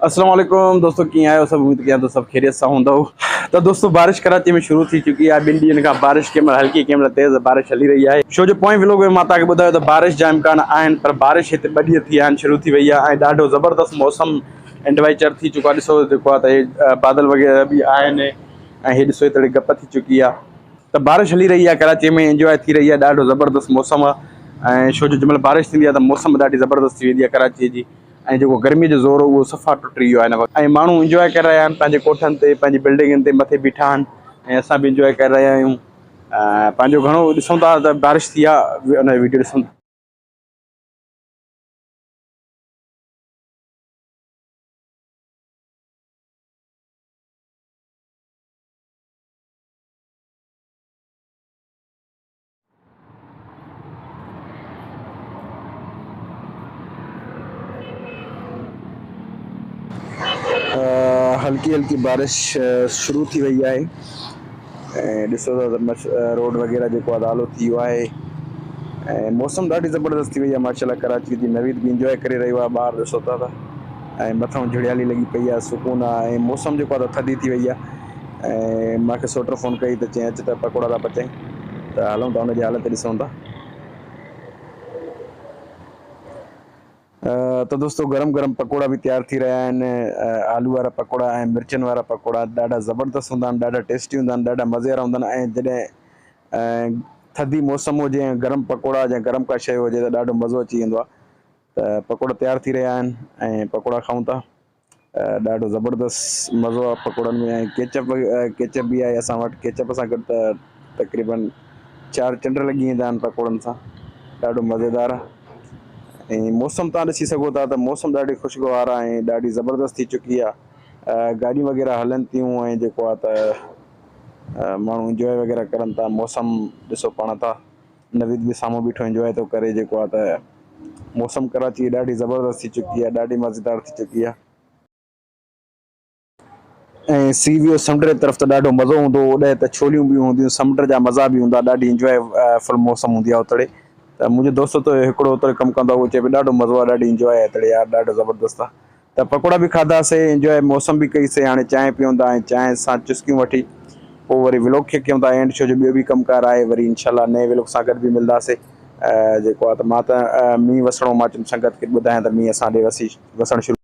अस्सलाम वालेकुम दोस्तों, कीअं आहियो सब? उम्मीद कयां तो सब खैरियत सां हूंदव। तो दोस्तों, बारिश कराची में शुरू थी चुकी है। 2 ॾींहंनि खां बारिश कंहिं हल्की कंहिं तेज़ बारिश हली रही है। छो जो पोएं व्लॉग में मां तव्हांखे ॿुधायो त बारिश जा इम्कान आहिनि, पर बारिश हिते 2 ॾींहं थी विया आहिनि, शुरू थी वई आहे। ऐं ॾाढो ज़बरदस्त मौसम एडवेंचर थी चुको आहे। ॾिसो जेको आहे त हे बादल वग़ैरह बि आहिनि ऐं हे ॾिसो हिते गप थी चुकी आहे। त बारिश हली रही आहे कराची में, इंजॉय थी रही आहे। ॾाढो ज़बरदस्त मौसम आहे। ऐं छो जो जंहिंमहिल बारिश थींदी आहे त मौसम ॾाढी ज़बरदस्त थी वेंदी आहे कराची जी। ऐं जेको गर्मी जो ज़ोर उहो सफ़ा टुटी वियो आहे हिन वक़्तु। ऐं माण्हू इंजॉय करे रहिया आहिनि पंहिंजे कोठनि ते, पंहिंजी बिल्डिंगनि ते मथे बीठा आहिनि। ऐं असां बि इंजॉय करे रहिया आहियूं। पंहिंजो घणो ॾिसूं था त बारिश थी आहे, उन वीडियो ॾिसूं था। हल्की हल्की बारिश शुरू थी वई आहे। ऐं ॾिसो था त रोड वग़ैरह जेको आहे आलो थी वियो आहे। ऐं मौसम ॾाढी ज़बरदस्त थी वई आहे माशाल्लाह। कराची जी नवीद बि इंजॉय करे रहियो आहे, ॿाहिरि ॾिसो था ऐं मथां झड़ियाली लॻी पई आहे, सुकून आहे। ऐं मौसम जेको आहे त थधी थी वई आहे। ऐं मूंखे सोट फ़ोन कई त चई अच त पकोड़ा था पचाई, त हलूं था हुनजी हालत ॾिसूं था। तो दोस्तों, गरम गरम पकोड़ा भी तैयार थी रहा है। आलू वाला पकोड़ा ऐं मिर्चन वाला पकोड़ा ॾाढा ज़बरदस्त हूंदा आहिनि, ॾाढा टेस्टी हूंदा आहिनि, ॾाढा मज़े वारा हूंदा आहिनि। ऐं जॾहिं थधी मौसम हुजे ऐं गरम पकोड़ा या गरम का शइ हुजे त ॾाढो मज़ो अची वेंदो आहे। त पकोड़ा तैयार थी रहिया आहिनि ऐं पकोड़ा खाऊं था। ॾाढो ज़बरदस्त मज़ो आहे पकोड़नि में। ऐं केचप बि आहे असां वटि। केचप सां गॾु त तक़रीबन 4 चंड लॻी वेंदा आहिनि पकोड़नि सां। ॾाढो मज़ेदार आहे। ऐं मौसम तव्हां ॾिसी सघो था त मौसम ॾाढी ख़ुशगवार आहे ऐं ॾाढी ज़बरदस्त थी चुकी आहे। गाॾियूं वग़ैरह हलनि थियूं ऐं जेको आहे त माण्हू इंजॉय वग़ैरह करनि था। मौसम ॾिसो पाण था, नवीद बि साम्हूं बीठो इंजॉय थो करे। जेको आहे त मौसम कराची ॾाढी ज़बरदस्त थी चुकी आहे, ॾाढी मज़ेदार थी चुकी आहे। ऐं सी वियो समुंड जे तरफ़ त ॾाढो मज़ो हूंदो। ओॾे त छोलियूं बि हूंदियूं, समुंड जा मज़ा बि हूंदा, ॾाढी इंजॉय फुल मौसम हूंदी आहे उतरे। त मुंहिंजो दोस्त त हिकिड़ो उते कमु कंदो आहे, उहो चए पियो ॾाढो मज़ो आहे, ॾाढी इंजॉय आहे हिते यार, ॾाढो ज़बरदस्त आहे। त पकोड़ा बि खाधासीं, इंजॉय मौसम बि कईसीं। हाणे चांहि पीऊं था ऐं चांहि सां चुस्कियूं वठी पोइ वरी व्लॉग खे कयूं था एंड, छो जो ॿियो बि कमुकार आहे। वरी इंशाल्लाह नए व्लॉग सां गॾु बि मिलंदासीं। जेको आहे त मां त मींहुं वसणो, मां चयुमि संगत खे ॿुधायां त मींहुं असां ॾे वसणु शुरू